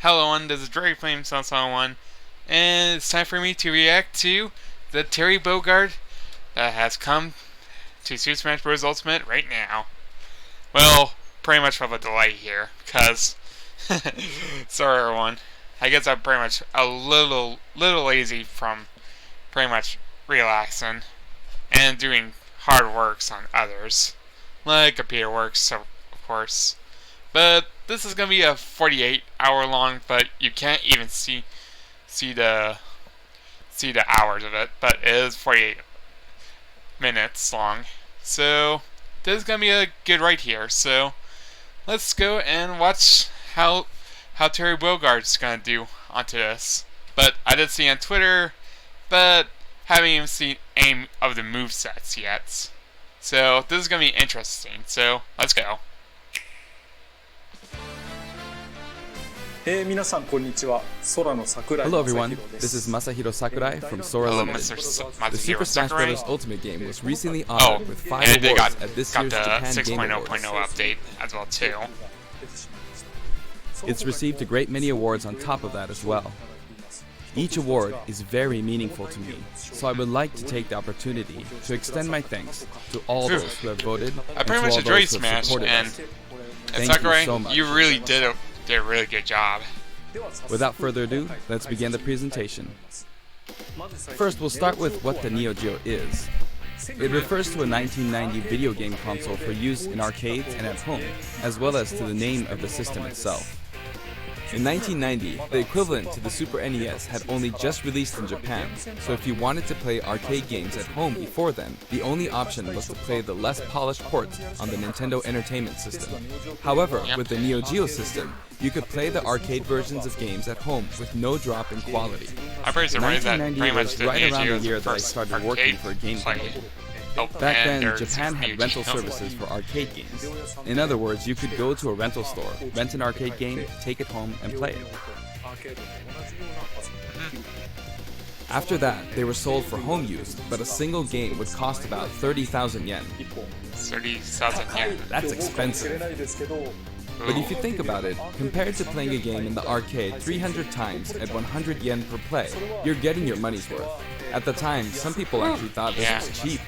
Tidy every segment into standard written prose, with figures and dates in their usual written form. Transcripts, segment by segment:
Hello, everyone. This is Drake Flame One, and it's time for me to react to the Terry Bogard that has come to Super Smash Bros. Ultimate right now. Well, pretty much with a delay here, because sorry everyone. I guess I'm pretty much a little lazy from pretty much relaxing and doing hard works on others, like computer works, so of course. But this is gonna be a 48-hour long, but you can't even see the hours of it. But it is 48 minutes long, so this is gonna be a good ride here. So let's go and watch how Terry Bogard's gonna do onto this. But I did see on Twitter, but haven't even seen any of the movesets yet. So this is gonna be interesting. So let's go. Hello everyone, this is Masahiro Sakurai from Sora Hello, Limited. Mr. The Super Smash Sakurai. Bros. Ultimate game was recently honored with 5 and they awards got at this the year's Japan Game 6.0.0 Awards. update as well too. It's received a great many awards on top of that as well. Each award is very meaningful to me, so I would like to take the opportunity to extend my thanks to all those who have voted I and pretty to much all enjoyed those who have Smash, supported and us. And Thank Sakurai, you so much. you really did a really good job. Without further ado, let's begin the presentation. First, we'll start with what the Neo Geo is. It refers to a 1990 video game console for use in arcades and at home, as well as to the name of the system itself. In 1990, the equivalent to the Super NES had only just released in Japan, so if you wanted to play arcade games at home before then, the only option was to play the less polished ports on the Nintendo Entertainment System. However, with the Neo Geo system, you could play the arcade versions of games at home with no drop in quality. I'm pretty surprised that 1990 pretty much was the right Neo around Geo the is year the that I first started working for a game arcade company. Oh, Back and then, there's Japan Neo had rental Geo. services for arcade games. In other words, you could go to a rental store, rent an arcade game, take it home, and play it. After that, they were sold for home use, but a single game would cost about 30,000 yen. 30,000 yen. That's expensive. But if you think about it, compared to playing a game in the arcade 300 times at 100 yen per play, you're getting your money's worth. At the time, some people actually thought this was cheap.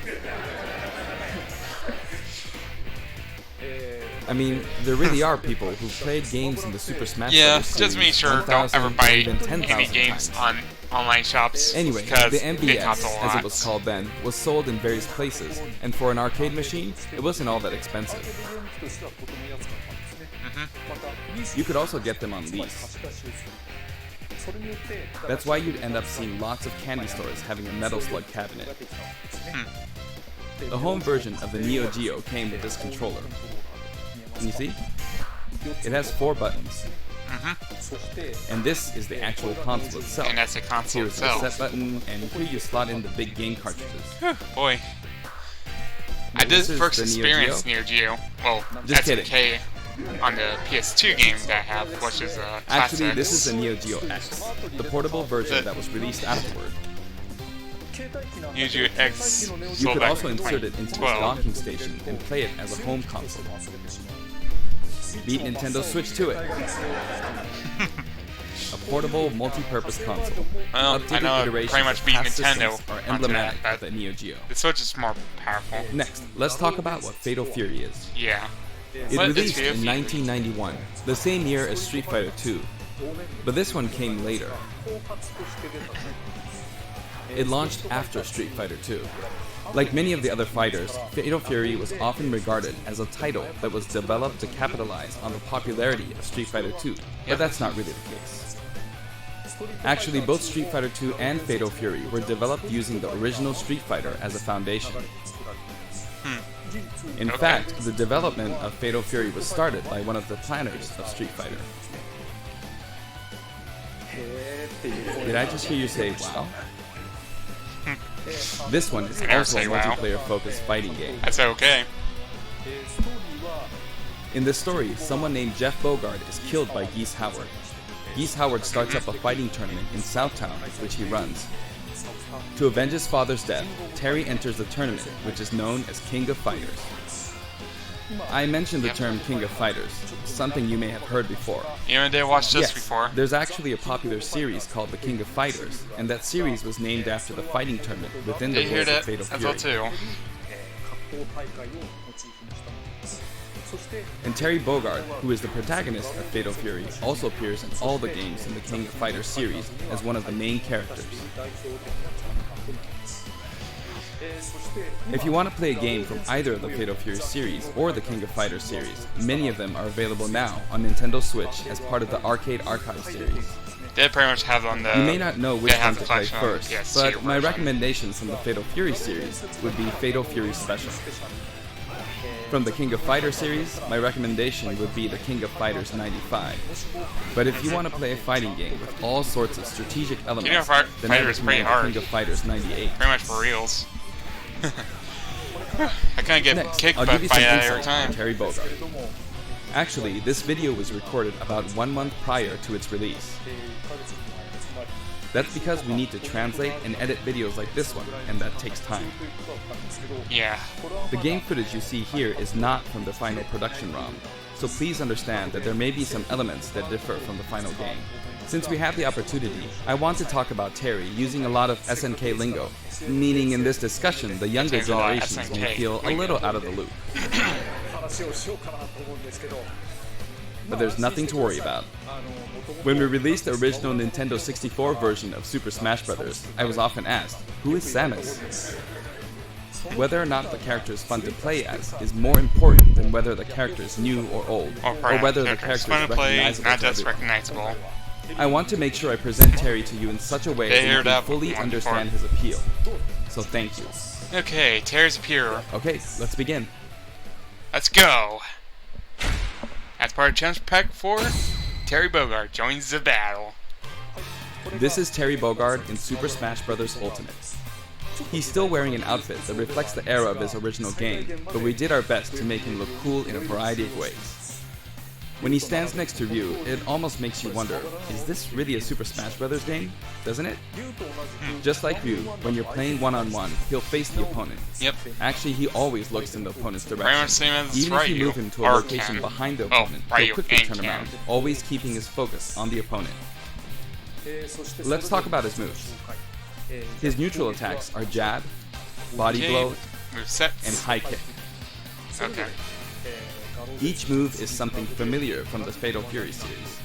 I mean, there really are people who've played games in the Super Smash Yeah, Bros. just make series sure don't 1,000 ever or buy even 10,000 any games times. on online shops. Anyway, because the it costs a MBS, lot. as it was called then, was sold in various places, and for an arcade machine, it wasn't all that expensive. You could also get them on lease. That's why you'd end up seeing lots of candy stores having a Metal Slug cabinet. The home version of the Neo Geo came with this controller. Can you see? It has 4 buttons. And this is the actual console itself. And that's the console Here's the itself. reset button, and here you slot in the big game cartridges. Boy. I This did is first the Neo experience Geo? Neo Geo. Well, Just kidding. SNK on the PS2 game that I have, which is a Actually, classic. this is the Neo Geo X, the portable version that was released afterward. Neo Geo X. You sold could back also in insert it into this 2012. docking station and play it as a home console. Beat Nintendo Switch to it. A portable, multi-purpose console. Well, I Updated know iterations pretty much of beat past Nintendo systems are onto emblematic that, of the Neo Geo. The Switch is more powerful. Next, let's talk about what Fatal Fury is. Yeah. It What is released Fatal in Fury? 1991, the same year as Street Fighter II, but this one came later. It launched after Street Fighter II. Like many of the other fighters, Fatal Fury was often regarded as a title that was developed to capitalize on the popularity of Street Fighter II, but that's not really the case. Actually, both Street Fighter II and Fatal Fury were developed using the original Street Fighter as a foundation. In fact, the development of Fatal Fury was started by one of the planners of Street Fighter. Did I just hear you say wow? This one is I never also a say wow. multiplayer-focused fighting game. That's okay. In this story, someone named Jeff Bogard is killed by Geese Howard. Geese Howard starts up a fighting tournament in Southtown, which he runs. To avenge his father's death, Terry enters the tournament, which is known as King of Fighters. I mentioned the term King of Fighters, something you may have heard before. You know, they watched this Yes, before. there's actually a popular series called The King of Fighters, and that series was named after the fighting tournament within the Did you hear world that of Fatal as well Fury. too? And Terry Bogard, who is the protagonist of Fatal Fury, also appears in all the games in the King of Fighters series as one of the main characters. If you want to play a game from either of the Fatal Fury series or the King of Fighters series, many of them are available now on Nintendo Switch as part of the Arcade Archive series. They pretty much have on the. You may not know which they have one to the play function on the first, PS2 but my version. recommendations from the Fatal Fury series would be Fatal Fury Special. From the King of Fighters series, my recommendation would be the King of Fighters 95. But if you want to play a fighting game with all sorts of strategic elements, King of then I Fighters is pretty recommend hard. the King of Fighters 98. Pretty much for reals. I kind of get Next, kicked I'll by give you some every insight on time. Terry Bogard. Actually, this video was recorded about 1 month prior to its release. That's because we need to translate and edit videos like this one, and that takes time. Yeah. The game footage you see here is not from the final production ROM, so please understand that there may be some elements that differ from the final game. Since we have the opportunity, I want to talk about Terry using a lot of SNK lingo, meaning in this discussion the younger There's a lot of generations may SNK feel a lingo. little out of the loop. But there's nothing to worry about. When we released the original Nintendo 64 version of Super Smash Bros., I was often asked, who is Samus? Whether or not the character is fun to play as is more important than whether the character is new or old, or whether the character is fun to play, recognizable not to just everyone. recognizable. I want to make sure I present Terry to you in such a way They that you heard can that fully one understand before. his appeal. So thank you. Okay, Terry's Pure. Okay, let's begin. Let's go! As part of Challenge Pack 4, Terry Bogard joins the battle. This is Terry Bogard in Super Smash Bros. Ultimate. He's still wearing an outfit that reflects the era of his original game, but we did our best to make him look cool in a variety of ways. When he stands next to Ryu, it almost makes you wonder, is this really a Super Smash Bros. Game? Doesn't it? Just like Ryu, when you're playing one-on-one, he'll face the opponent. Yep. Actually, he always looks in the opponent's Very direction. much same as Even if you Ryu. move him to a Or location Ken. behind the Oh, opponent, Ryu he'll quickly and turn Ken. around, always keeping his focus on the opponent. Let's talk about his moves. His neutral attacks are jab, body Okay, blow, movesets. and high kick. Okay. Each move is something familiar from the Fatal Fury series.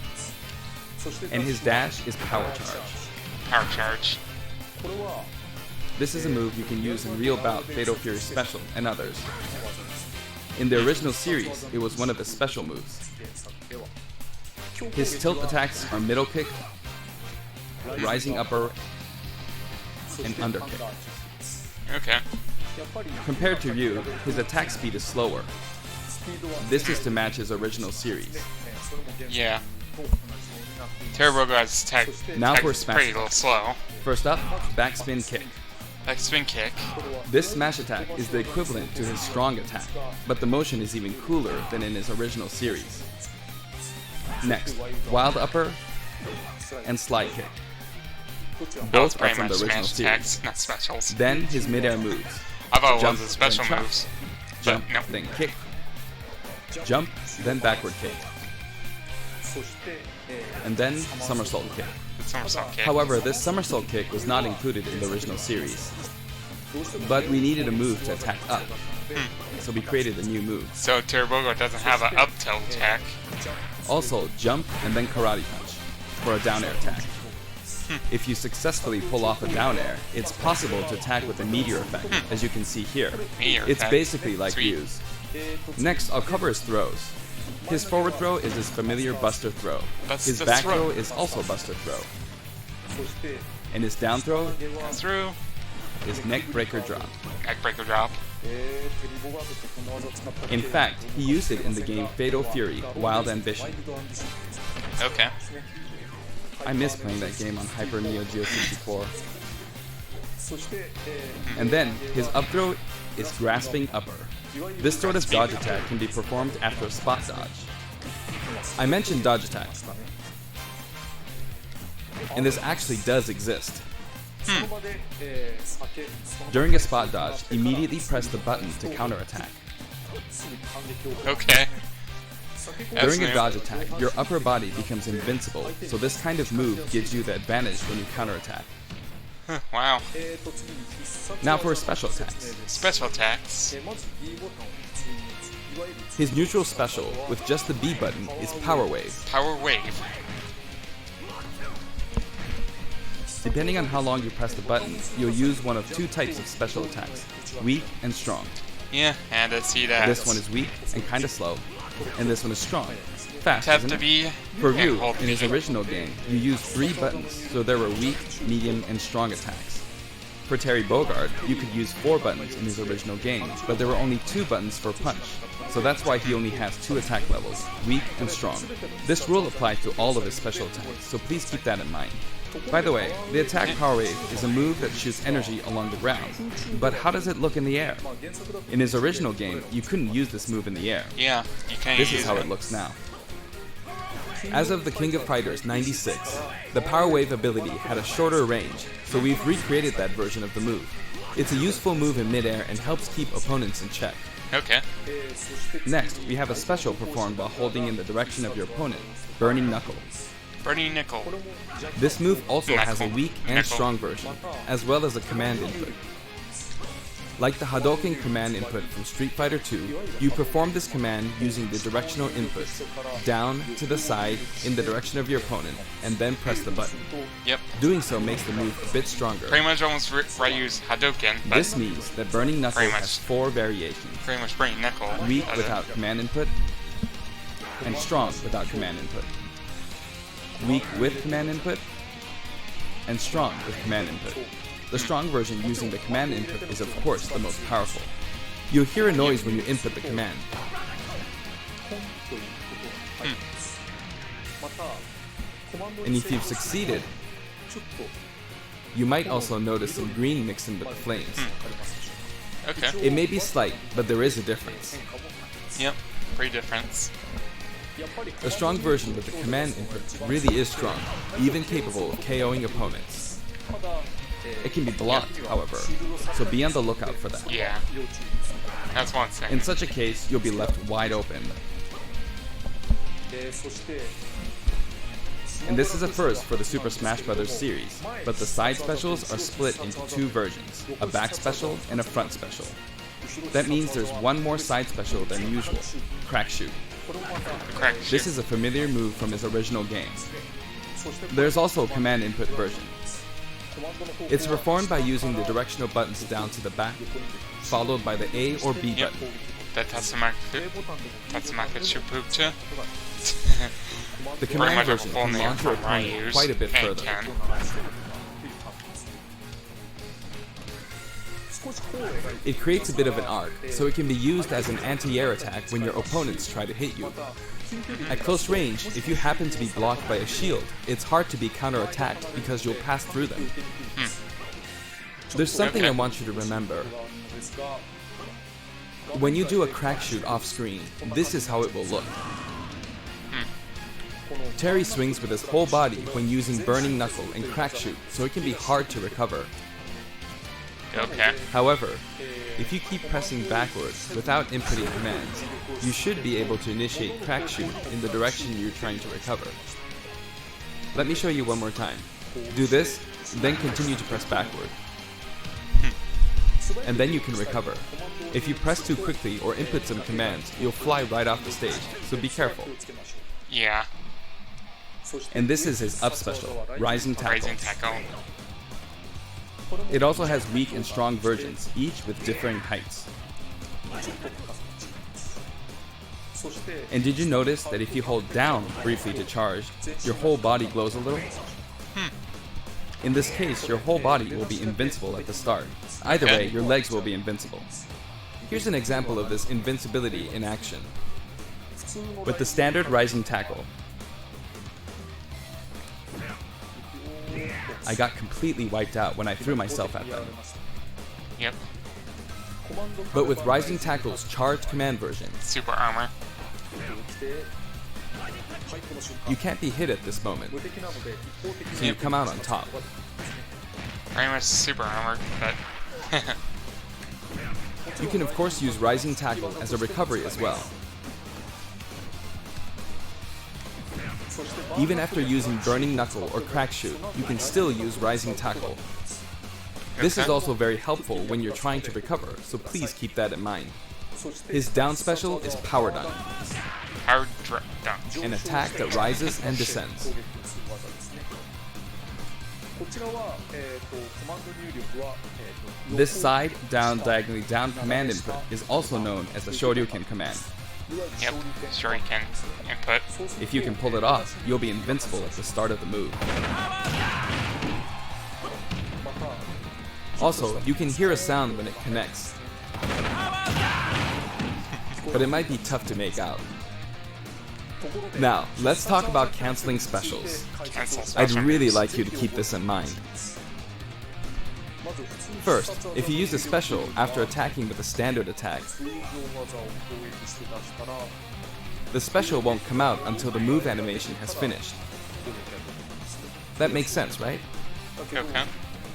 And his dash is Power Charge. Power Charge. This is a move you can use in Real Bout, Fatal Fury Special, and others. In the original series, it was one of his special moves. His tilt attacks are middle kick, rising upper, and under kick. Okay. Compared to Ryu, his attack speed is slower. This is to match his original series. Yeah. Terry Bogard's attack Now attack for is smash pretty attack. little slow. First up, backspin kick. Like spin kick. This smash attack is the equivalent to his strong attack, but the motion is even cooler than in his original series. Next, wild upper and slide kick. Oh, it's Both are pretty from much the original smash series. attacks, not specials. Then his midair moves. I thought it Jump, was the special then chop. moves. Jump, no. then kick. Jump, then backward kick. And then somersault kick. The somersault kick. However, this somersault kick was not included in the original series. But we needed a move to attack up, so we created a new move. So Terry Bogard doesn't have an up tilt attack. Also, jump and then karate punch for a down air attack. If you successfully pull off a down air, it's possible to attack with a meteor effect, as you can see here. Meteor It's effect. basically like Sweet. Ryu's. Next, I'll cover his throws. His forward throw is his familiar buster throw. His Buster back throw. throw is also buster throw. And his down throw Through. is neck breaker drop. Neck breaker drop. In fact, he used it in the game Fatal Fury Wild Ambition. Okay. I miss playing that game on Hyper Neo Geo 64. And then, his up throw is grasping upper. This sort of dodge attack can be performed after a spot dodge. I mentioned dodge attack. And this actually does exist. During a spot dodge, immediately press the button to counterattack. Okay. That's During a new. dodge attack, your upper body becomes invincible, so this kind of move gives you the advantage when you counterattack. Huh, wow. Now for his special attacks. Special attacks. His neutral special, with just the B button, is Power Wave. Power Wave. Depending on how long you press the button, you'll use one of two types of special attacks, weak and strong. Yeah, and I see that. This one is weak and kinda slow, and this one is strong. Fast, Tap isn't to it? B. For and Ryu, hold in his B. original game, you used 3 buttons, so there were weak, medium, and strong attacks. For Terry Bogard, you could use 4 buttons in his original game, but there were only 2 buttons for punch, so that's why he only has 2 attack levels, weak and strong. This rule applies to all of his special attacks, so please keep that in mind. By the way, the attack Power Wave is a move that shoots energy along the ground, but how does it look in the air? In his original game, you couldn't use this move in the air. Yeah, you can't This use is how it looks now. As of the King of Fighters 96, the Power Wave ability had a shorter range, so we've recreated that version of the move. It's a useful move in midair and helps keep opponents in check. Okay. Next, we have a special performed while holding in the direction of your opponent, Burning Knuckle. Burning Nickel. This move also has a Knuckle. weak and Knuckle. strong version, as well as a command input. Like the Hadouken command input from Street Fighter II, you perform this command using the directional inputs, down, to the side, in the direction of your opponent, and then press the button. Yep. Doing so makes the move a bit stronger. Pretty much almost Ryu's Hadouken, but This means that Burning Knuckle Pretty much. has 4 variations, pretty much Burning Nickel. weak does it. without command input, and strong without command input. Weak with command input, and strong with command input. The strong version using the command input is of course the most powerful. You'll hear a noise when you input the command. And if you've succeeded, you might also notice some green mixed in with the flames. Okay. It may be slight, but there is a difference. Yep. Pretty difference. The strong version with the command input really is strong, even capable of KOing opponents. It can be blocked, however, so be on the lookout for that. Yeah. That's one thing. In such a case, you'll be left wide open. And this is a first for the Super Smash Bros. Series, but the side specials are split into 2 versions, a back special and a front special. That means there's one more side special than usual, Crack Shoot. Correct. This is a familiar move from his original game. There's also a command input version. It's performed by using the directional buttons down to the back, followed by the A or B Yep. button. The Tatsumaki Shupucha. The Pretty command much a version full can name launch your from opponent Ryu's quite a bit and further. Ken. It creates a bit of an arc, so it can be used as an anti-air attack when your opponents try to hit you. At close range, if you happen to be blocked by a shield, it's hard to be counter-attacked because you'll pass through them. There's something Okay. I want you to remember. When you do a crack shoot off screen, this is how it will look. Terry swings with his whole body when using Burning Knuckle and Crack Shoot, so it can be hard to recover. Okay. However, if you keep pressing backwards without inputting commands, you should be able to initiate Crack Shoot in the direction you're trying to recover. Let me show you one more time. Do this, then continue to press backward. And then you can recover. If you press too quickly or input some commands, you'll fly right off the stage, so be careful. Yeah. And this is his up special, Rising Tackle. Rising Tackle. It also has weak and strong versions, each with differing heights. And did you notice that if you hold down briefly to charge, your whole body glows a little? In this case, your whole body will be invincible at the start. Either way, your legs will be invincible. Here's an example of this invincibility in action. With the standard Rising Tackle, I got completely wiped out when I threw myself at them. Yep. But with Rising Tackle's charged command version, Super armor. you can't be hit at this moment, so you come out on top. Pretty much super armor, but You can of course use Rising Tackle as a recovery as well. Even after using Burning Knuckle or Crack Shoot, you can still use Rising Tackle. This is also very helpful when you're trying to recover, so please keep that in mind. His down special is Power Dunk, an attack that rises and descends. This side, down, diagonally down command input is also known as the Shoryuken command. Yep, Shuriken input. If you can pull it off, you'll be invincible at the start of the move. Also, you can hear a sound when it connects, but it might be tough to make out. Now, let's talk about canceling specials. I'd really like you to keep this in mind. First, if you use a special after attacking with a standard attack, the special won't come out until the move animation has finished. That makes sense, right? Okay.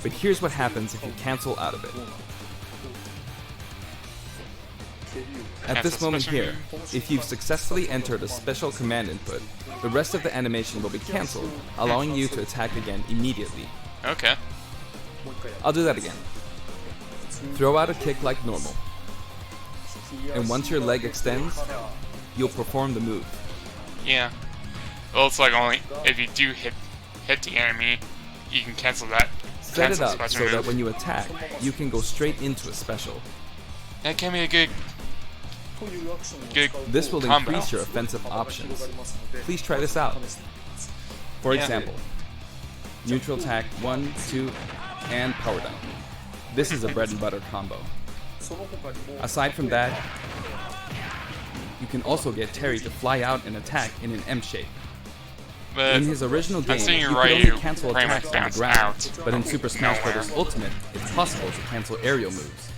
But here's what happens if you cancel out of it. At this moment here, if you've successfully entered a special command input, the rest of the animation will be cancelled, allowing you to attack again immediately. Okay. I'll do that again. Throw out a kick like normal. And once your leg extends, you'll perform the move. Yeah. Well, it's like only if you do hit the enemy, you can cancel that. Set it up special so move. that when you attack, you can go straight into a special. That can be a good This will combo. increase your offensive options. Please try this out. For example, neutral attack 1, 2, and power down. This is a bread and butter combo. Aside from that, you can also get Terry to fly out and attack in an M shape. But In his original game, seeing you you could right, only you cancel pretty attacks much on the bounce ground, out but in Super Smash nowhere. Bros. Ultimate, it's possible to cancel aerial moves.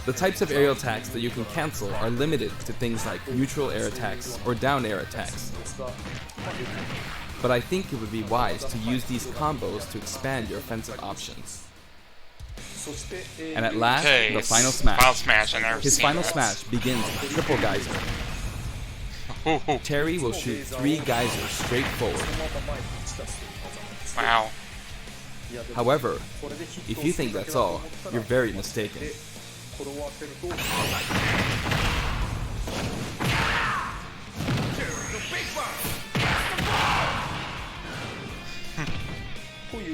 The types of aerial attacks that you can cancel are limited to things like neutral air attacks or down air attacks. But I think it would be wise to use these combos to expand your offensive options. And at last, Okay, the final Final smash. smash, I never His seen final that. smash begins with Triple Geyser. Ooh, Terry will shoot 3 geysers straight forward. wow. However, if you think that's all, you're very mistaken.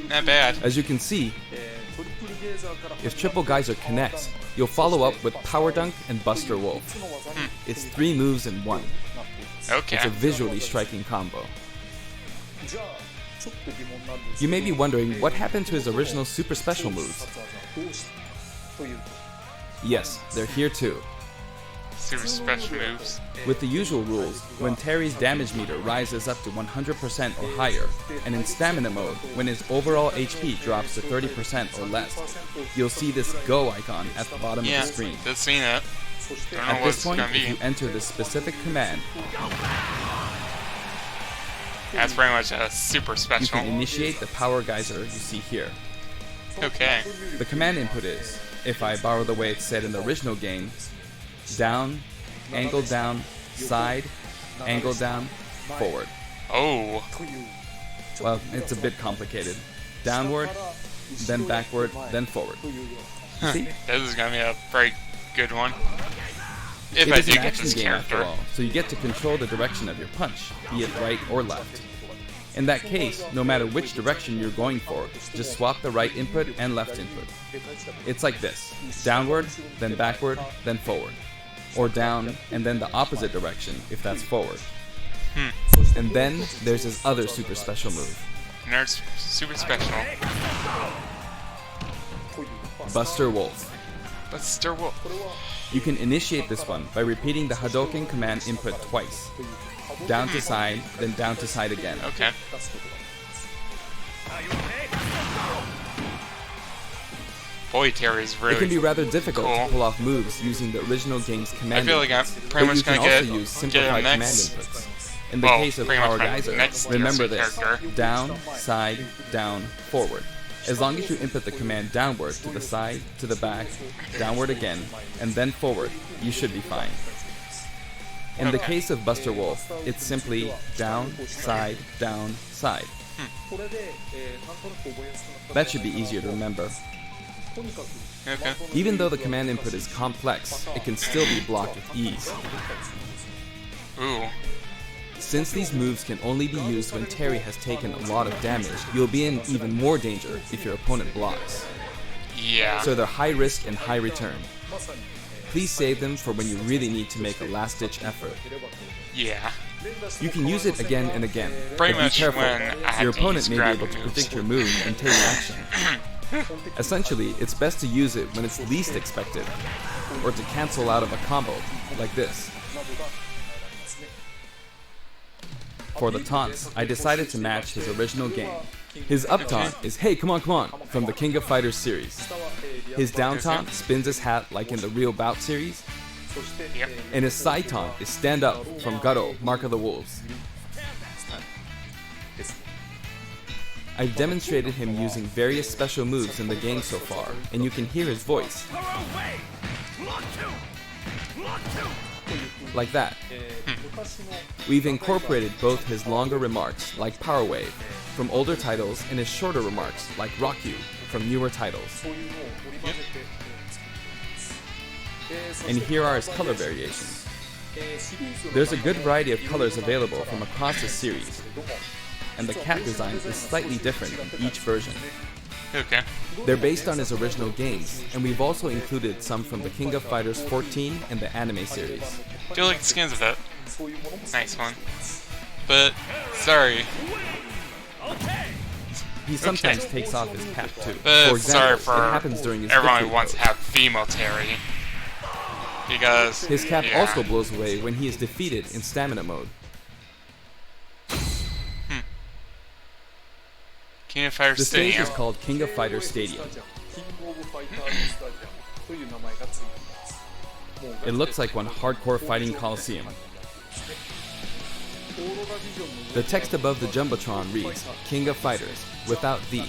Not bad. As you can see, if Triple Geyser connects, you'll follow up with Power Dunk and Buster Wolf. It's 3 moves in 1. Okay. It's a visually striking combo. You may be wondering what happened to his original super special moves. Yes, they're here too. Super special moves. With the usual rules, when Terry's damage meter rises up to 100% or higher, and in stamina mode, when his overall HP drops to 30% or less, you'll see this go icon at the bottom Yeah, of the screen. just seen it. Don't know At what this it's point, gonna if you be. enter this specific command, That's pretty much a super you special. can initiate the power geyser you see here. Okay. The command input is, if I borrow the way it's said in the original game, down, angle down, side, angle down, forward. Oh. Well, it's a bit complicated. Downward, then backward, then forward. See? This is gonna be a very good one. If It I is do an get action this game after character. all, so you get to control the direction of your punch, be it right or left. In that case, no matter which direction you're going for, just swap the right input and left input. It's like this: downward, then backward, then forward. Or down, and then the opposite direction if that's forward. And then there's his other super special move, Nerd's super special. Buster Wolf. But still, well, You can initiate this one by repeating the Hadouken command input twice. Down to side, then down to side again. okay. Boy, Terry's really. It can be rather difficult cool. to pull off moves using the original game's I command feel like I'm inputs, pretty but you much can gonna also get use simplified him command next. inputs. In the Well, case of pretty much Power my Geyser, next remember DLC this: character. down, side, down, forward. As long as you input the command downward, to the side, to the back, downward again, and then forward, you should be fine. In the case of Buster Wolf, it's simply down, side, side. That should be easier to remember. Okay. Even though the command input is complex, it can still be blocked with ease. Ooh. Since these moves can only be used when Terry has taken a lot of damage, you'll be in even more danger if your opponent blocks. Yeah. So they're high risk and high return. Please save them for when you really need to make a last-ditch effort. Yeah. You can use it again and again, Pretty but be much careful. when I have Your to opponent use may be grab able to moves. predict your move and take action. Essentially, it's best to use it when it's least expected, or to cancel out of a combo, like this. For the taunts, I decided to match his original game. His up taunt is "Hey, come on, from the King of Fighters series. His down taunt spins his hat like in the Real Bout series. Yep. And his side taunt is "Stand Up" from Garo, Mark of the Wolves. I've demonstrated him using various special moves in the game so far, and you can hear his voice. Like that. We've incorporated both his longer remarks, like Power Wave, from older titles, and his shorter remarks, like Rock You, from newer titles. And here are his color variations. There's a good variety of colors available from across the series, and the cat design is slightly different in each version. Okay. They're based on his original games, and we've also included some from the King of Fighters 14 and the anime series. Do you like the skins of that? Nice one. But, sorry. He sometimes takes off his cap too. But For sorry example, for it happens during his everyone who victory wants to pose. have female Terry. Because, His cap yeah. also blows away when he is defeated in stamina mode. King of Fighters The stage Stadium. is called King of Fighters Stadium. It looks like one hardcore fighting coliseum. The text above the Jumbotron reads, King of Fighters, without the.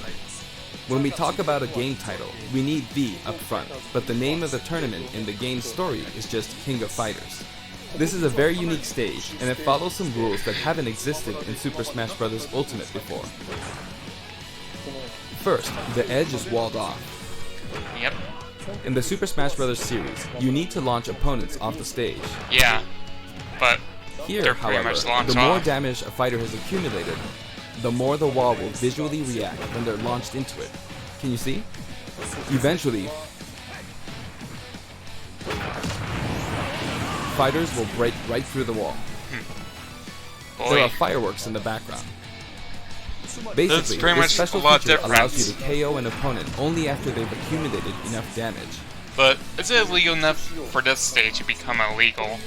When we talk about a game title, we need the up front, but the name of the tournament in the game's story is just King of Fighters. This is a very unique stage, and it follows some rules that haven't existed in Super Smash Bros. Ultimate before. First, the edge is walled off. Yep. In the Super Smash Bros. Series, you need to launch opponents off the stage. Yeah. But Here, they're pretty however, much launched the more off. damage a fighter has accumulated, the more the wall will visually react when they're launched into it. Can you see? Eventually, fighters will break right through the wall. There Boy. are fireworks in the background. That's Basically, pretty this much special a lot feature allows different. you to KO an opponent only after they've accumulated enough damage. But is it illegal enough for this stage to become illegal?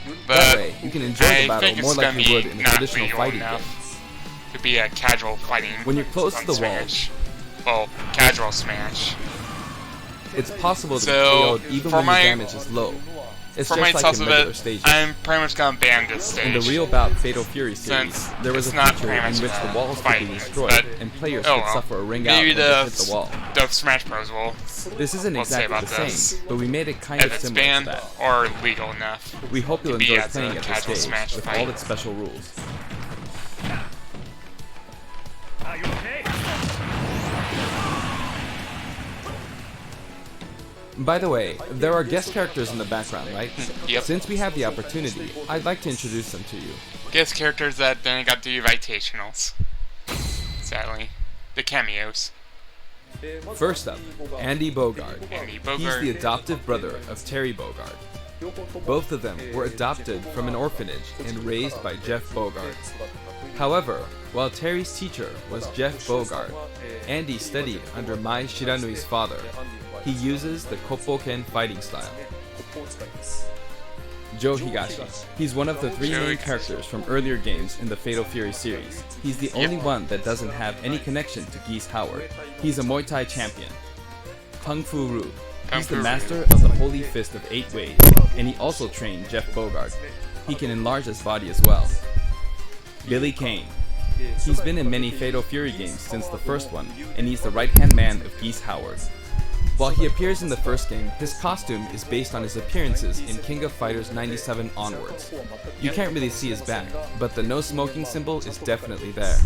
That But way, you can enjoy I the battle think more it's like gonna you would be in a not traditional legal fighting enough game. to be a casual fighting. When you're close on to the wall, Smash. Well, casual Smash. It's possible to So, be KO'd even for when my- the damage is low. It's For just my like thoughts in of regular it, stages. I'm pretty much gonna ban this In stage. the Real Bout Fatal Fury series, Since there was a it's not feature pretty in much which the a walls could fight, be destroyed but- and players oh could well. suffer a ring out Maybe when they hit the wall. the Smash Bros. Will. This isn't we'll say exactly about the same, this. but we made it kind If of it's similar to banned that. or legal enough. We hope you'll to be enjoy as a playing at the casual stage Smash with fight. all its special rules. By the way, there are guest characters in the background, right? Yep. Since we have the opportunity, I'd like to introduce them to you. Guest characters that then got the invitationals. Sadly. The cameos. First up, Andy Bogard. Andy He's Bogard. the adoptive brother of Terry Bogard. Both of them were adopted from an orphanage and raised by Jeff Bogard. However, while Terry's teacher was Jeff Bogard, Andy studied under Mai Shiranui's father. He uses the Koppoken fighting style. Joe Higashi. He's one of the three Joe main Higashi. characters from earlier games in the Fatal Fury series. He's the only one that doesn't have any connection to Geese Howard. He's a Muay Thai champion. Kung Fu Roo. He's the Fu Roo. master of the Holy Fist of 8 Ways, and he also trained Jeff Bogard. He can enlarge his body as well. Billy Kane. He's been in many Fatal Fury games since the first one, and he's the right-hand man of Geese Howard. While he appears in the first game, his costume is based on his appearances in King of Fighters 97 onwards. You can't really see his back, but the no smoking symbol is definitely there.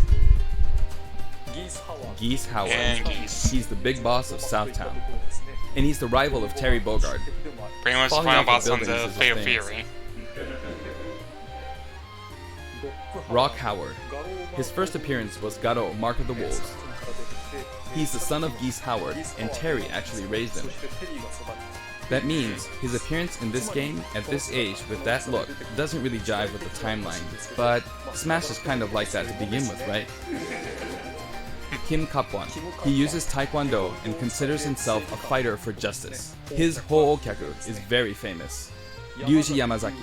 Geese Howard. And Geese. He's the big boss of Southtown. And he's the rival of Terry Bogard. Pretty much the Falling final off boss of on the buildings is a Fatal thing. Fury. Rock Howard. His first appearance was Garo, Mark of the Wolves. He's the son of Geese Howard, and Terry actually raised him. That means his appearance in this game, at this age, with that look, doesn't really jive with the timeline, but Smash is kind of like that to begin with, right? Kim Kapwan. He uses Taekwondo and considers himself a fighter for justice. His Ho'okyaku is very famous. Ryuji Yamazaki.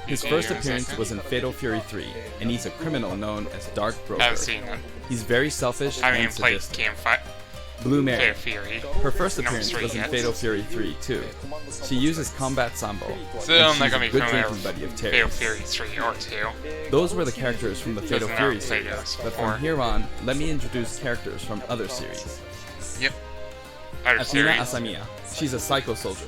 His first appearance was in Fatal Fury 3, and he's a criminal known as Dark Broker. I've seen it. He's very selfish I haven't and even played sadistic. Game Fight. Blue Mary. Fatal Fury. Her first Number appearance 3 was in yet. Fatal Fury 3 too. She uses combat sambo, Still, and I'm she's not gonna a be good familiar drinking buddy of with Terry. Fatal Fury 3 or 2. Those were the characters from the Fatal Doesn't Fury have played series, those but before. from here on, let me introduce characters from other series. Yep. Other Athena series. Asamiya. She's a Psycho Soldier.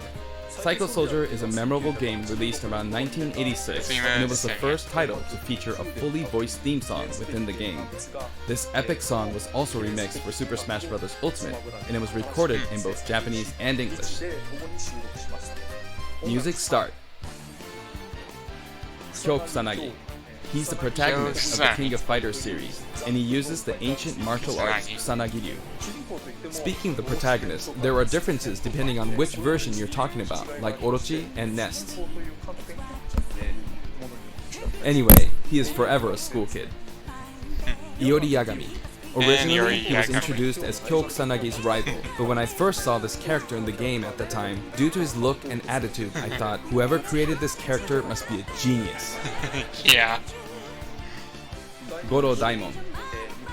Psycho Soldier is a memorable game released around 1986, and it was the first title to feature a fully voiced theme song within the game. This epic song was also remixed for Super Smash Bros. Ultimate, and it was recorded in both Japanese and English. Music start. Kyo Kusanagi. He's the protagonist of the King of Fighters series, and he uses the ancient martial arts Kusanagi-ryu. Speaking of the protagonist, there are differences depending on which version you're talking about, like Orochi and Nest. Anyway, he is forever a school kid. Iori Yagami. Originally, he was introduced as Kyo Kusanagi's rival, but when I first saw this character in the game at the time, due to his look and attitude, I thought, whoever created this character must be a genius. Yeah. Goro Daimon.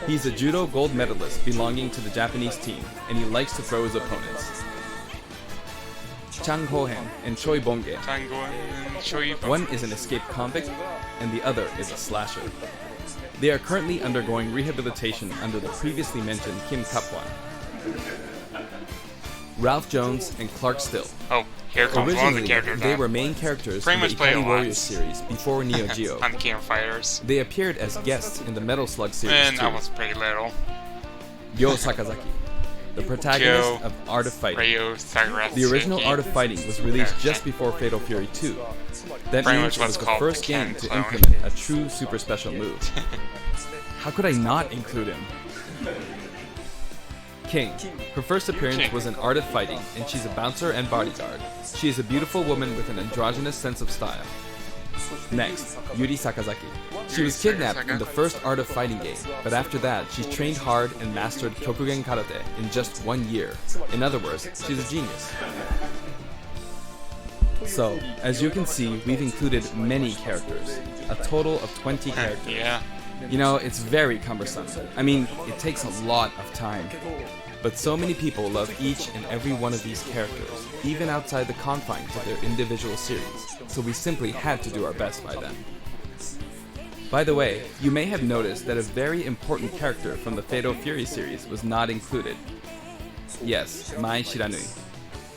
He's a judo gold medalist belonging to the Japanese team, and he likes to throw his opponents. Chang Hohen and Choi Bonge. Tango and Choi. One is an escaped convict, and the other is a slasher. They are currently undergoing rehabilitation under the previously mentioned Kim Kapwan. Ralph Jones and Clark Still. Oh, here comes one of the Originally, characters. they now. were main characters Pretty in the much played a Ikari lot. Warriors series before Neo Geo. on the Game of Fighters. They appeared as guests in the Metal Slug series And I too. was pretty little. Yo Sakazaki, the protagonist Kyo, of Art of Fighting. Ryo Sakuratsuki. The original Art of Fighting was released just before Fatal Fury 2. That Pretty means much it what's was the called first the game Ken to clone. implement a true super special move. How could I not include him? King. Her first appearance King. was in Art of Fighting, and she's a bouncer and bodyguard. She is a beautiful woman with an androgynous sense of style. Next, Yuri Sakazaki. She was kidnapped in the first Art of Fighting game, but after that, she trained hard and mastered Kyokugen Karate in just 1 year. In other words, she's a genius. So, as you can see, we've included many characters, a total of 20 characters. Yeah. You know, it's very cumbersome. I mean, it takes a lot of time. But so many people love each and every one of these characters, even outside the confines of their individual series, so we simply had to do our best by them. By the way, you may have noticed that a very important character from the Fatal Fury series was not included. Yes, Mai Shiranui.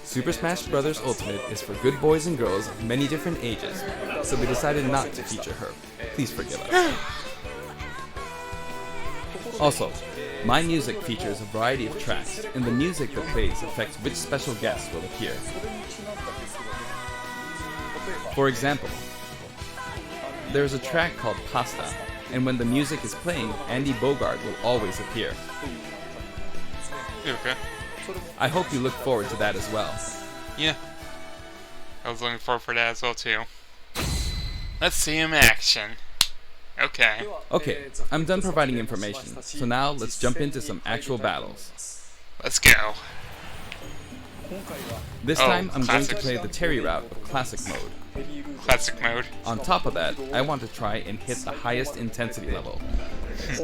Super Smash Bros. Ultimate is for good boys and girls of many different ages, so we decided not to feature her. Please forgive us. Also, my music features a variety of tracks, and the music that plays affects which special guests will appear. For example, there's a track called Pasta, and when the music is playing, Andy Bogard will always appear. Okay. I hope you look forward to that as well. Yeah. I was looking forward for that as well too. Let's see him in action. Okay. Okay, I'm done providing information, so now let's jump into some actual battles. Let's go. This Oh, time, I'm going to classic. play the Terry route of Classic Mode. Classic mode. On top of that, I want to try and hit the highest intensity level.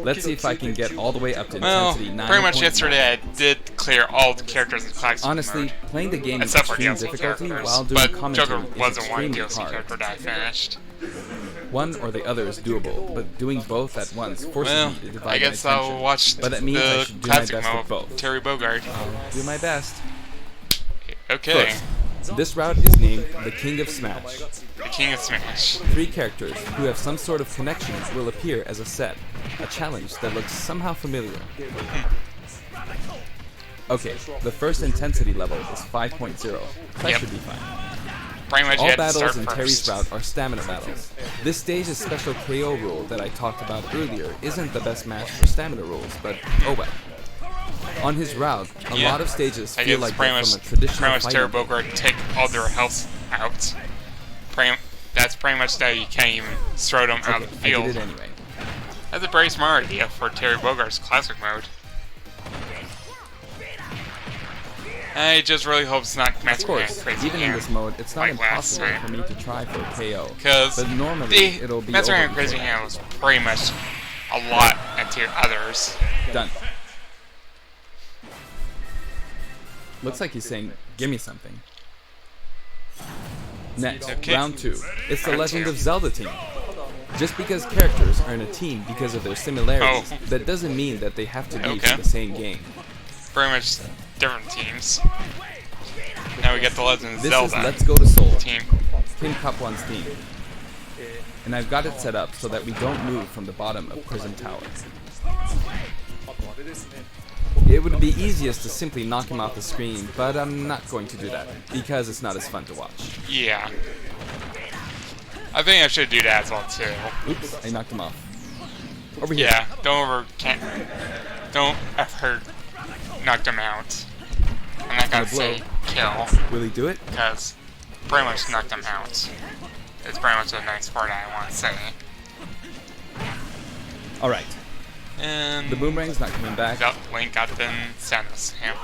Let's see if I can get all the way up to Well, intensity 9. pretty much yesterday I did clear all the characters in classic Honestly, mode. playing the game in Except for extreme DLC difficulty characters. while doing But commentary Joker is wasn't one extremely DLC hard. character that I finished. One or the other is doable, but doing both at once forces Well, me to divide I my guess attention. I'll watch But that means I the should do my classic best mode with both. Terry Bogard. I'll do my best. Okay, First, this route is named the King of Smash. the King of Smash. 3 characters who have some sort of connection will appear as a set, a challenge that looks somehow familiar. Okay, the first intensity level is 5.0, so that Yep. should be fine. Pretty much you All had to battles start in first. Terry's route are stamina battles. This stage's special KO rule that I talked about earlier isn't the best match for stamina rules, but oh well. On his route, a Yeah. lot of stages I feel guess like pretty they're much, from a traditional pretty much Terry fighting game. Bogard take all their health out. That's pretty much that you can't even throw them out Okay, of the I field. did it anyway. That's a very smart idea for Terry Bogard's classic mode. I just really hope it's not Of Master course, Crazy even in Hand. this mode, it's not like last impossible time. for me to try for a KO. Because But normally, the it'll be Master over Hand Crazy before. Hand was pretty much a lot into others. Done. Looks like he's saying, give me something. Next, Okay. round 2. It's the Round Legend 2. of Zelda team. Just because characters are in a team because of their similarities, Oh. that doesn't mean that they have to be Okay. from the same game. Very much different teams. Now we get the Legend of This Zelda is Let's Go to Seoul, team. Kim Kapwan's team. And I've got it set up so that we don't move from the bottom of Prison Tower. It would be easiest to simply knock him off the screen, but I'm not going to do that, because it's not as fun to watch. Yeah. I think I should do that as well too. Oops, I knocked him off. Over here. Yeah, don't ever knock them out. I'm not gonna Gonna blow. say kill, Will he do it? because pretty much knock them out. It's pretty much a nice part I want to say. Alright, And the boomerang's not coming back. Link got the Samus. Yeah.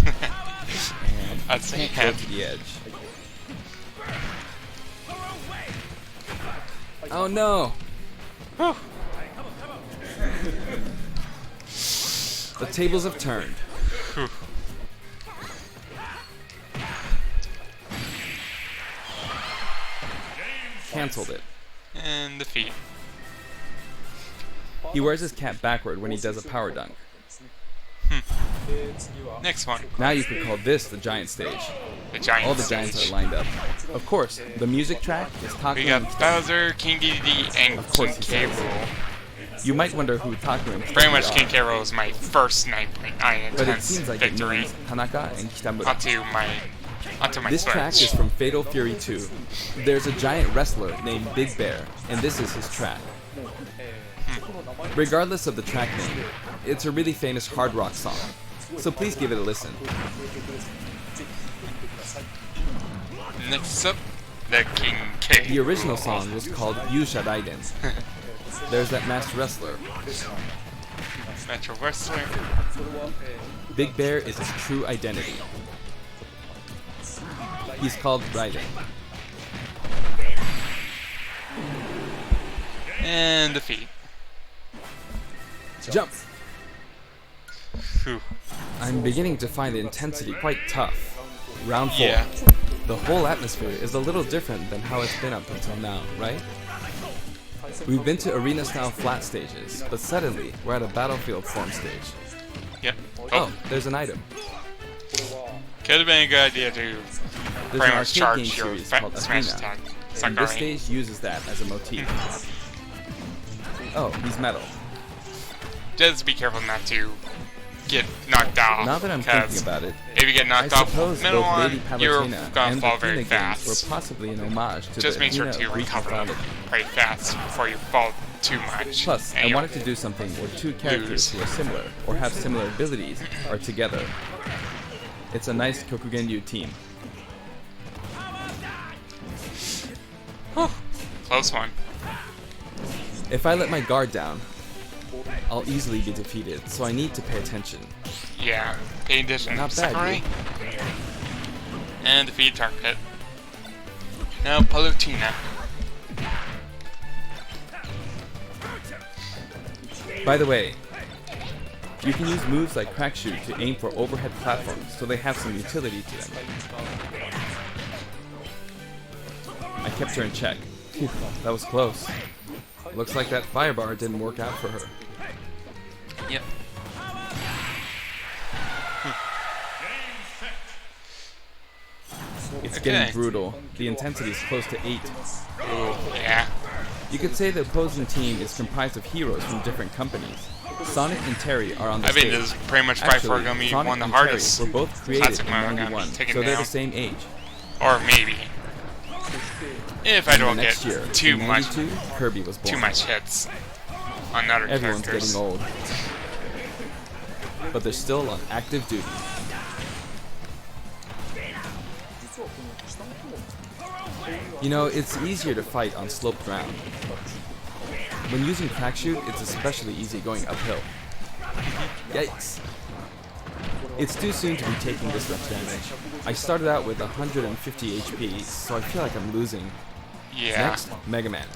And That's can't him. go to the edge. Oh no! The tables have turned. Whew. Cancelled it. And defeat. He wears his cap backward when he does a power dunk. Next one. Now you could call this the giant stage. The giant All the stage. giants are lined up. Of course, the music track is We Taku got and Bowser, King Dedede, and Of King course he K. does. Rool. You might wonder who Taku and Pretty much Kitamura King are, K. Rool is my first 9.9 but it intense seems like it victory means Tanaka and Kitamura. onto my This Switch. track is from Fatal Fury 2. There's a giant wrestler named Big Bear, and this is his track. Regardless of the track name, it's a really famous hard rock song, so please give it a listen. Next up, the King K. The original Rool. song was called Yusha Raiden. There's that masked wrestler. Metro Wrestler. Big Bear is his true identity. He's called Raiden. And defeat. Jump! Whew. I'm beginning to find the intensity quite tough. Round 4. Yeah. The whole atmosphere is a little different than how it's been up until now, right? We've been to arena-style flat stages, but suddenly we're at a battlefield form stage. Yep. Oh, there's an item. Could have been a good idea to There's pretty an much arcade game charge your series called smash Athena, attack. and this Sakari. stage uses that as a motif. Oh, he's metal. Just be careful not to get knocked off. Now that I'm thinking about it, if you get I knocked off suppose middle both one, Lady you're Palutena gonna and fall the very Athena games fast. were possibly an homage to Just the make sure Athena to of Greek recover mythology. very fast before you fall too much. Plus, and I you wanted to do something where two characters lose. who are similar or have similar abilities are together. It's a nice Kokugenryu team. Whew. Close one. If I let my guard down, I'll easily be defeated, so I need to pay attention. Yeah. Pay attention. Not bad, Sakari. And defeat target. Now Palutena. By the way, you can use moves like Crack Shoot to aim for overhead platforms, so they have some utility to them. I kept her in check. Phew, that was close. Looks like that fire bar didn't work out for her. Yep. It's Okay. getting brutal. The intensity is close to 8. Ooh, yeah. You could say the opposing team is comprised of heroes from different companies. Sonic and Terry are on the I think stage. this is pretty much by far Actually, gonna be Sonic one of and the hardest Terry were both created classic in Mario games 91, taken so they're down. the same age. Or maybe. If I And the don't next get year, too in much 92, Kirby was born. too much hits on other Everyone's characters. getting old. But they're still on active duty. You know, it's easier to fight on sloped ground. When using crack shoot, it's especially easy going uphill. Yikes. It's too soon to be taking this much damage. I started out with 150 HP, so I feel like I'm losing. Yeah. Next, Mega Man.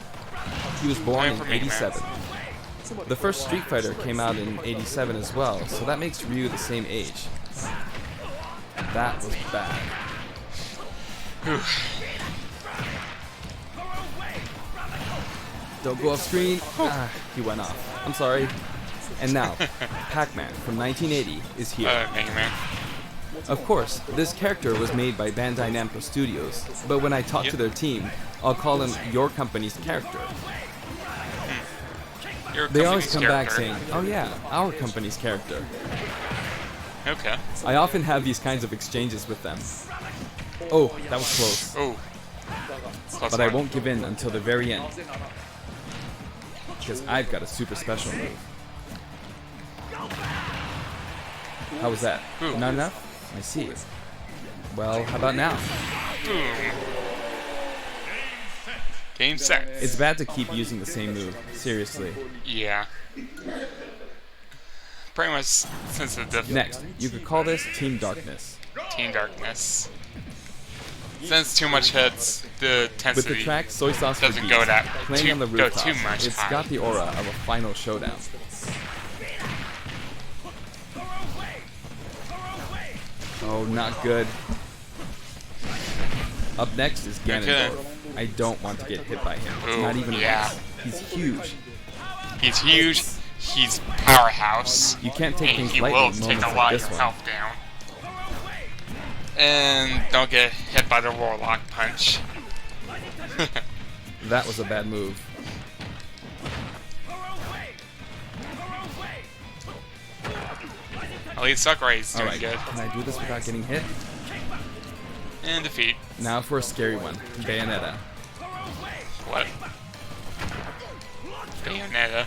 He was born Time in for Mega Man. 87. The first Street Fighter came out in 87 as well, so that makes Ryu the same age. That was bad. Don't go off screen. Ah, he went off. I'm sorry. And now, Pac-Man from 1980 is here. Mega Man. Of course, this character was made by Bandai Namco Studios, but when I talk to their team, I'll call him your company's character. Your They always company's come back character. saying, oh yeah, our company's character. Okay. I often have these kinds of exchanges with them. Oh, that was close. Oh. But I won't give in until the very end. Because I've got a super special move. How was that? Ooh. Not enough? I see. Well, how about now? Game set. It's bad to keep using the same move. Seriously. Yeah. Pretty much since the Next, you could call this Team Darkness. Team Darkness. Since too much hits, the With intensity the track Soy Sauce for doesn't Beats, go that playing on the go rooftop, too much it's high. got the aura of a final showdown. Oh, not good. Up next is Ganondorf. I don't want to get hit by him. Ooh, Not even yeah. once. He's huge. He's huge. He's powerhouse. You can't take And things he lightly will in take moments a like lot of this your one. health down. And don't get hit by the Warlock punch. That was a bad move. At least Sakurai's doing Alright, good. can I do this without getting hit? And defeat. Now for a scary one. Bayonetta. What? Bayonetta.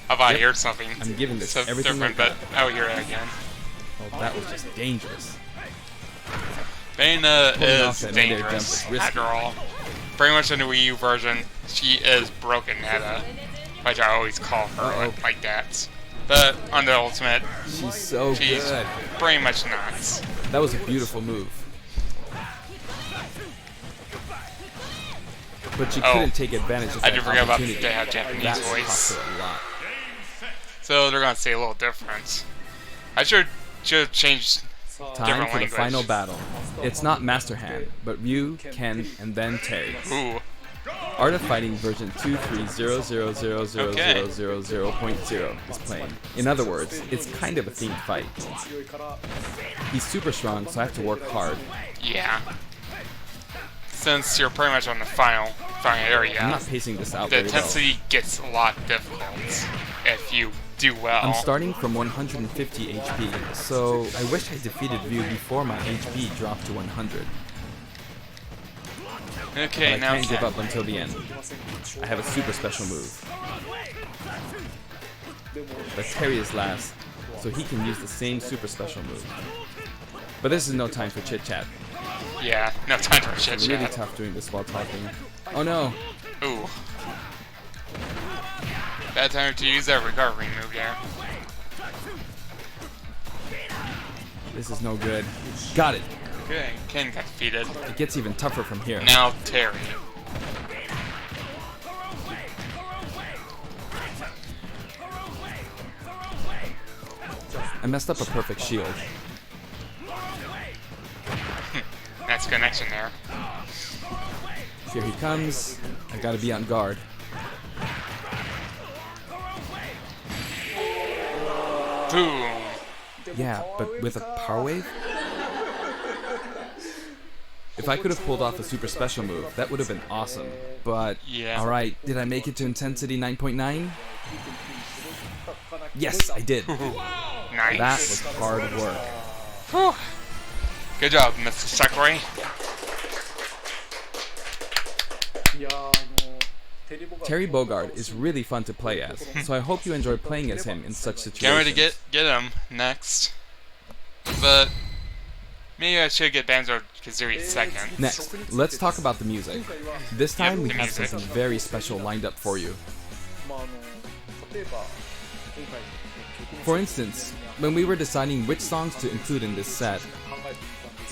How about I hear something? I'm giving this So everything different, I've but got. I'll hear it again. Oh, that was just dangerous. Bayonetta Pulling off is that midair jump dangerous, was risky. after all. Pretty much in the Wii U version, she is Broken Netta, which I always call her Uh-oh. like that. But on the Ultimate, She's so she's good. pretty much not. That was a beautiful move. But you Oh, couldn't take advantage of I that did forget about opportunity. they have Japanese That voice. cost her a lot. So they're gonna say a little different. I should change Time different for the language. final battle. It's not Master Hand, but Ryu, Ken, and then Terry. Ooh. Art of Fighting version 230000000.0 is playing. In other words, it's kind of a themed fight. He's super strong, so I have to work hard. Yeah. Since you're pretty much on the final area, I'm not pacing this out the very well. intensity gets a lot difficult if you do well. I'm starting from 150 HP, so I wish I defeated Ryu before my HP dropped to 100. Okay, But I now can't give up until the end. I have a super special move. But Terry is last, so he can use the same super special move. But this is no time for chit chat. Yeah, no time for shit It's really chat. tough doing this while talking. Oh no! Ooh. Bad time to use that recovery move there. This is no good. Got it! Okay, Ken got defeated. It gets even tougher from here. Now Terry. I messed up a perfect shield. Nice connection there. Here he comes. I gotta be on guard. Boom. Yeah, but with a power wave? If I could have pulled off a super special move, that would have been awesome. But, Yeah. alright, did I make it to intensity 9.9? Yes, I did. Nice. That was hard work. Whew. Good job, Mr. Sakurai. Terry Bogard is really fun to play as, so I hope you enjoy playing as him in such situations. Can't wait to get him next. But maybe I should get Banjo Kazooie second. Next, let's talk about the music. This time Yep, we the have music. something very special lined up for you. For instance, when we were deciding which songs to include in this set,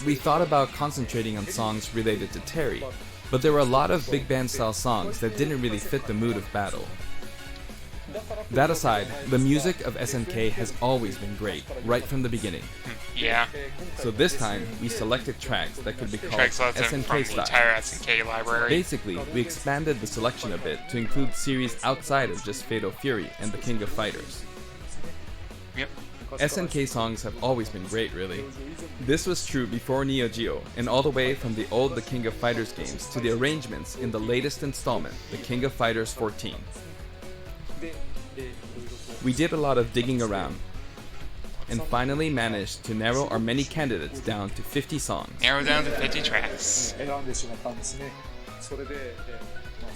we thought about concentrating on songs related to Terry, but there were a lot of big band style songs that didn't really fit the mood of battle. That aside, the music of SNK has always been great, right from the beginning. Yeah. So this time, we selected tracks that could be called Track selected from SNK the style. entire SNK library. Basically, we expanded the selection a bit to include series outside of just Fatal Fury and the King of Fighters. Yep. SNK songs have always been great, really. This was true before Neo Geo, and all the way from the old The King of Fighters games to the arrangements in the latest installment, The King of Fighters 14. We did a lot of digging around, and finally managed to narrow our many candidates down to 50 songs. Narrow down to 50 tracks.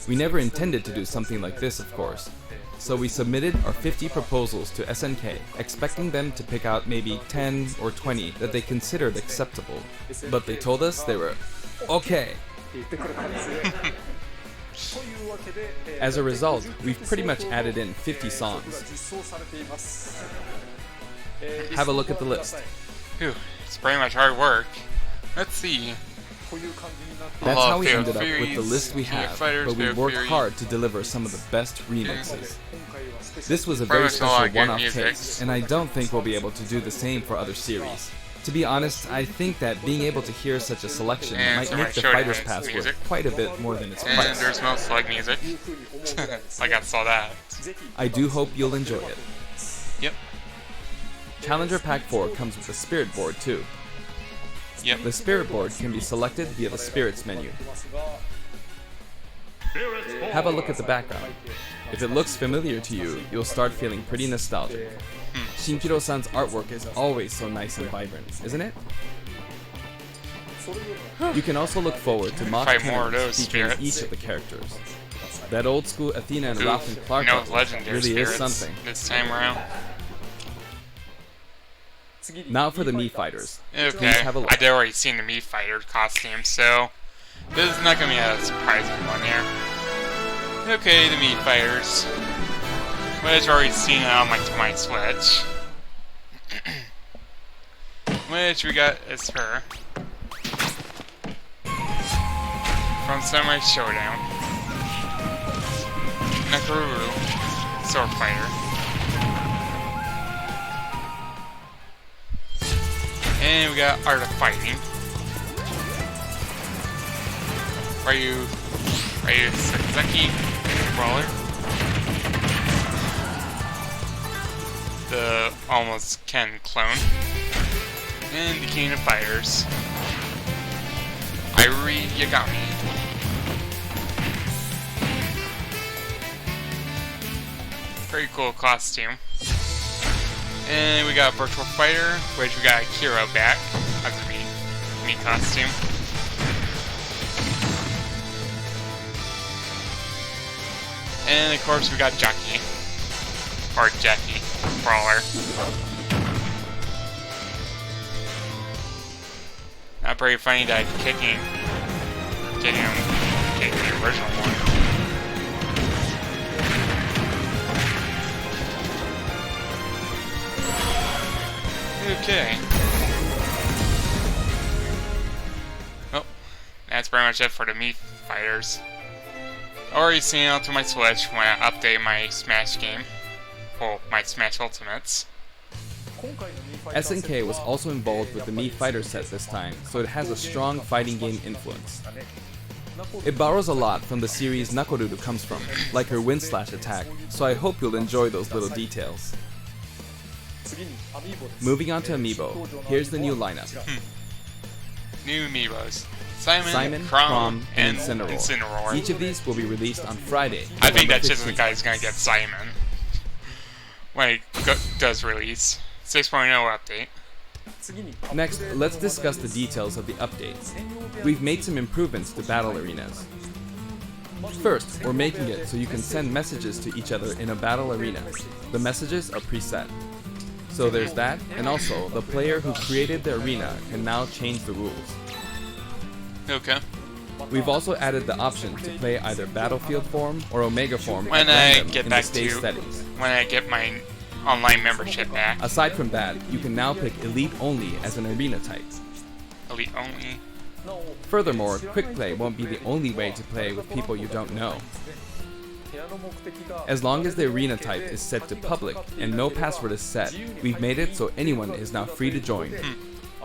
We never intended to do something like this, of course. So we submitted our 50 proposals to SNK, expecting them to pick out maybe 10 or 20 that they considered acceptable. But they told us they were okay. As a result, we've pretty much added in 50 songs. Have a look at the list. Phew, it's pretty much hard work. Let's see. That's how we Fatal ended up with the Furies, list we King of have, Fighters, but we Fatal worked Fury. hard to deliver some of the best remixes. This was a Pretty very much a lot special of good one-off music. taste, and I don't think we'll be able to do the same for other series. To be honest, I think that being able to hear such a selection And might so make I the showed Fighter's him Pass music. worth quite a bit more than its And price. there's no slug music. Like I saw that. I do hope you'll enjoy it. Yep. Challenger Pack 4 comes with a Spirit Board too. Yep. The Spirit Board can be selected via the Spirits menu. Have a look at the background. If it looks familiar to you, you'll start feeling pretty nostalgic. Shinjiro-san's artwork is always so nice and vibrant, isn't it? You can also look forward to mock Fight more of tournaments those featuring spirits. each of the characters. That old school Athena and Ooh, Ralph and Clark no artwork legendary really is spirits something. this time around. Now for the Mii Fighters. Okay, Please have a look. I'd already seen the Mii Fighter costume, so this is not gonna be a surprising one here. Okay, the Mii Fighters. Which I've already seen it on my Switch. Which we got is her. From Samurai Showdown. Nakaruru, Sword Fighter. And we got Art of Fighting. Ryu Sasaki, Brawler. The almost Ken clone. And the King of Fighters. Irie Yagami. Pretty cool costume. And we got Virtual Fighter, which we got Kiro back as a me costume. And of course we got Jackie. Or Jackie. Brawler. Not pretty funny that getting the original one. Okay. Well, that's pretty much it for the Mii Fighters. Already seen it onto my Switch when I update my Smash game. Well, my Smash Ultimates. SNK was also involved with the Mii Fighter set this time, so it has a strong fighting game influence. It borrows a lot from the series Nakoruru comes from, like her wind slash attack, so I hope you'll enjoy those little details. Moving on to Amiibo, here's the new lineup. New Amiibos. Simon, Crom, and Incineroar. Incineroar. Each of these will be released on Friday. I think November that's just the 15th. guy who's gonna get Simon when it does release. 6.0 update. Next, let's discuss the details of the updates. We've made some improvements to battle arenas. First, we're making it so you can send messages to each other in a battle arena. The messages are preset. So there's that, and also, the player who created the arena can now change the rules. Okay. We've also added the option to play either Battlefield form or Omega form When at I random get in back the stage to settings. when I get my online membership back. Aside from that, you can now pick Elite only as an arena type. Elite only. Furthermore, Quick Play won't be the only way to play with people you don't know. As long as the arena type is set to public and no password is set, we've made it so anyone is now free to join.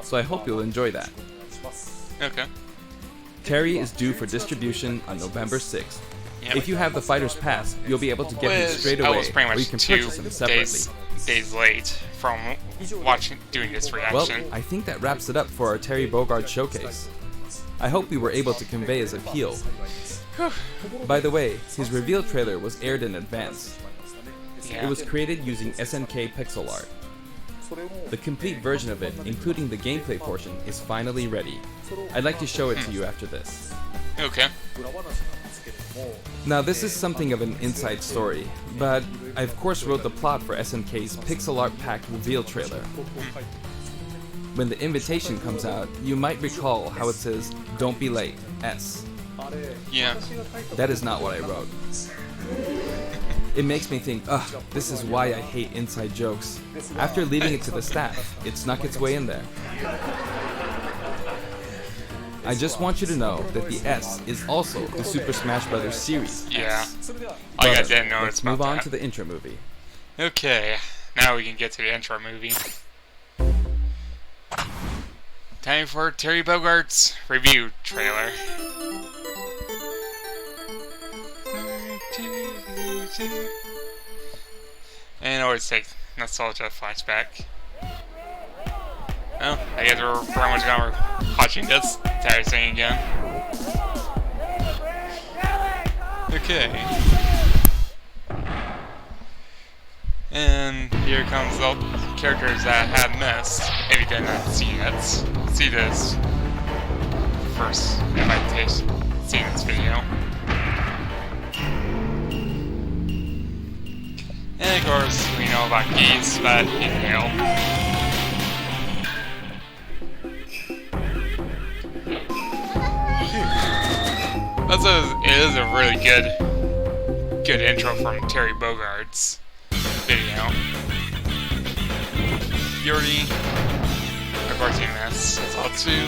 So I hope you'll enjoy that. Okay. Terry is due for distribution on November 6th. Yep. If you have the Fighter's Pass, you'll be able to get him straight I away, was pretty or you much can 2 purchase him separately. days late from doing this Well, reaction. I think that wraps it up for our Terry Bogard showcase. I hope we were able to convey his appeal. By the way, his reveal trailer was aired in advance. Yeah. It was created using SNK pixel art. The complete version of it, including the gameplay portion, is finally ready. I'd like to show it to you after this. Okay. Now this is something of an inside story, but I of course wrote the plot for SNK's pixel art packed reveal trailer. When the invitation comes out, you might recall how it says, "Don't be late, S." Yeah. That is not what I wrote. It makes me think, ugh, this is why I hate inside jokes. After leaving it to the staff, it snuck its way in there. I just want you to know that the S is also the Super Smash Bros. Series. Yeah. S. I But didn't know let's it's about move on that. to the intro movie. Okay. Now we can get to the intro movie. Time for Terry Bogart's review trailer. And always take nostalgia flashback. Well, I guess we're pretty much gonna be watching this entire thing again. Okay. And here comes the characters that I had missed. If you did not see this first invitation, see this video. And of course, we know about geese, but it is a really good intro from Terry Bogard's video. Yuri, of course he missed. That's all too.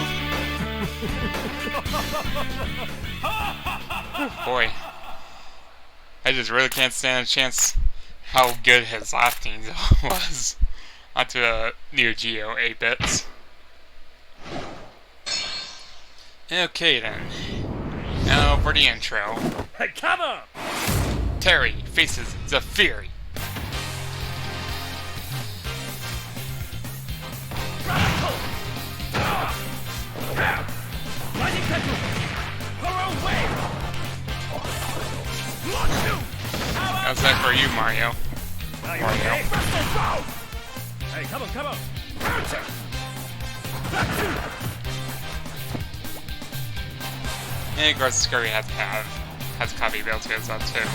Boy, I just really can't stand a chance how good his laughing was onto a Neo Geo 8-bits. Okay then. Now for the intro. Hey, come on! Terry faces the Fury. Lightning Tattoo! Power away! How's that for you, Mario? Mario. Hey, come on, come on! And of course, Scurry has a copy built to itself too.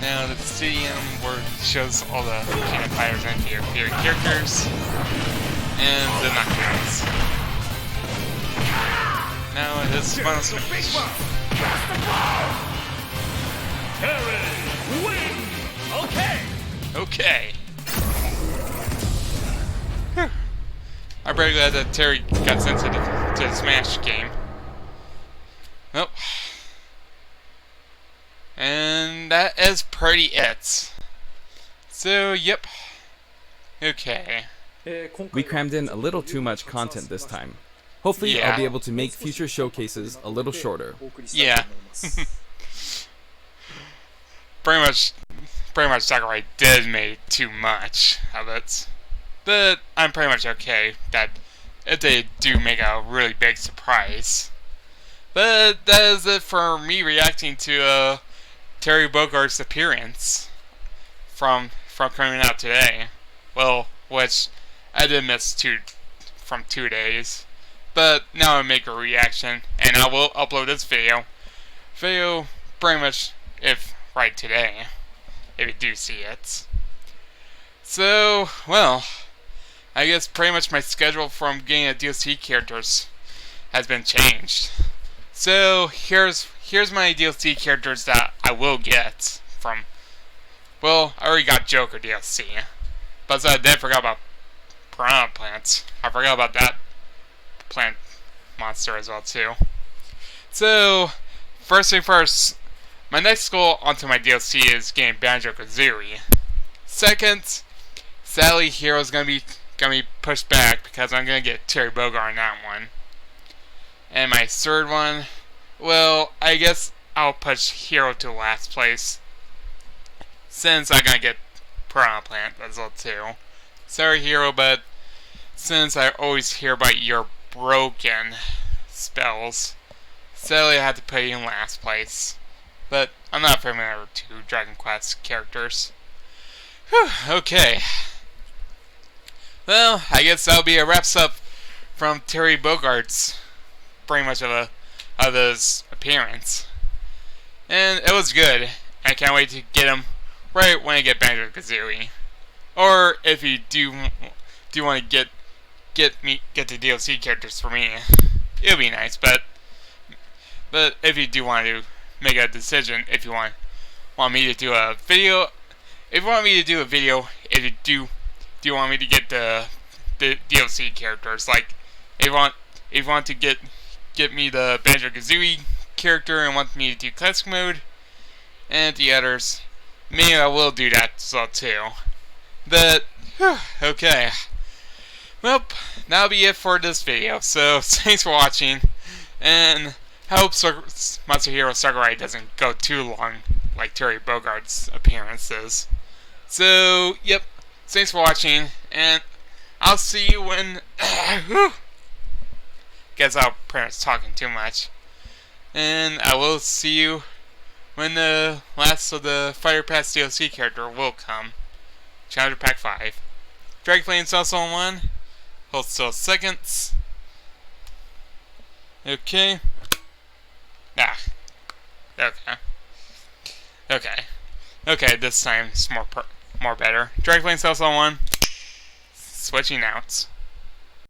Now the stadium where it shows all the King of Fighters and Fury characters and the knockouts. Now it is final smash. Terry, win! Okay! Okay. Whew. I'm very glad that Terry got sent to the Smash game. Nope. And that is pretty it. So, yep. Okay. We crammed in a little too much content this time. Hopefully, Yeah. I'll be able to make future showcases a little shorter. Yeah. pretty much Sakurai did make too much of it. But I'm pretty much okay that if they do make a really big surprise. But that is it for me reacting to Terry Bogard's appearance from coming out today. Well, which I did miss 2 days. But now I make a reaction, and I will upload this video pretty much if right today, if you do see it. So, well, I guess pretty much my schedule from getting a DLC characters has been changed. So here's my DLC characters that I will get from. Well, I already got Joker DLC, but I did forget about piranha plants. I forgot about that plant monster as well too. So first thing first, my next goal onto my DLC is getting Banjo Kazooie. Second, sadly, Hero's gonna be pushed back because I'm gonna get Terry Bogard on that one. And my third one, well, I guess I'll push Hero to last place, since I'm gonna get Piranha Plant as well too. Sorry, Hero, but since I always hear about your broken spells, sadly I had to put you in last place. But I'm not familiar to Dragon Quest characters. Whew, okay. Well, I guess that'll be a wraps up from Terry Bogard's pretty much of his appearance. And it was good. I can't wait to get him right when I get Banjo Kazooie. Or if you do want to get the DLC characters for me, it'll be nice. But if you do want to make a decision, if you want me to do a video, if you do want me to get the DLC characters, like if you want to get me the Banjo Kazooie character and want me to do classic mode, and the others, maybe I will do that as well too. But okay, well, that'll be it for this video. So thanks for watching, and I hope Masahiro Sakurai doesn't go too long like Terry Bogard's appearances. So yep, thanks for watching, and I'll see you when. Guess I'm pretty much talking too much. And I will see you when the last of the Fighter Pass DLC character will come. Challenger Pack 5. Dragonflame Sauce on 1. Hold still seconds. Okay. Ah. Okay. Okay, this time it's more better. Dragonflame Sauce on 1. Switching out.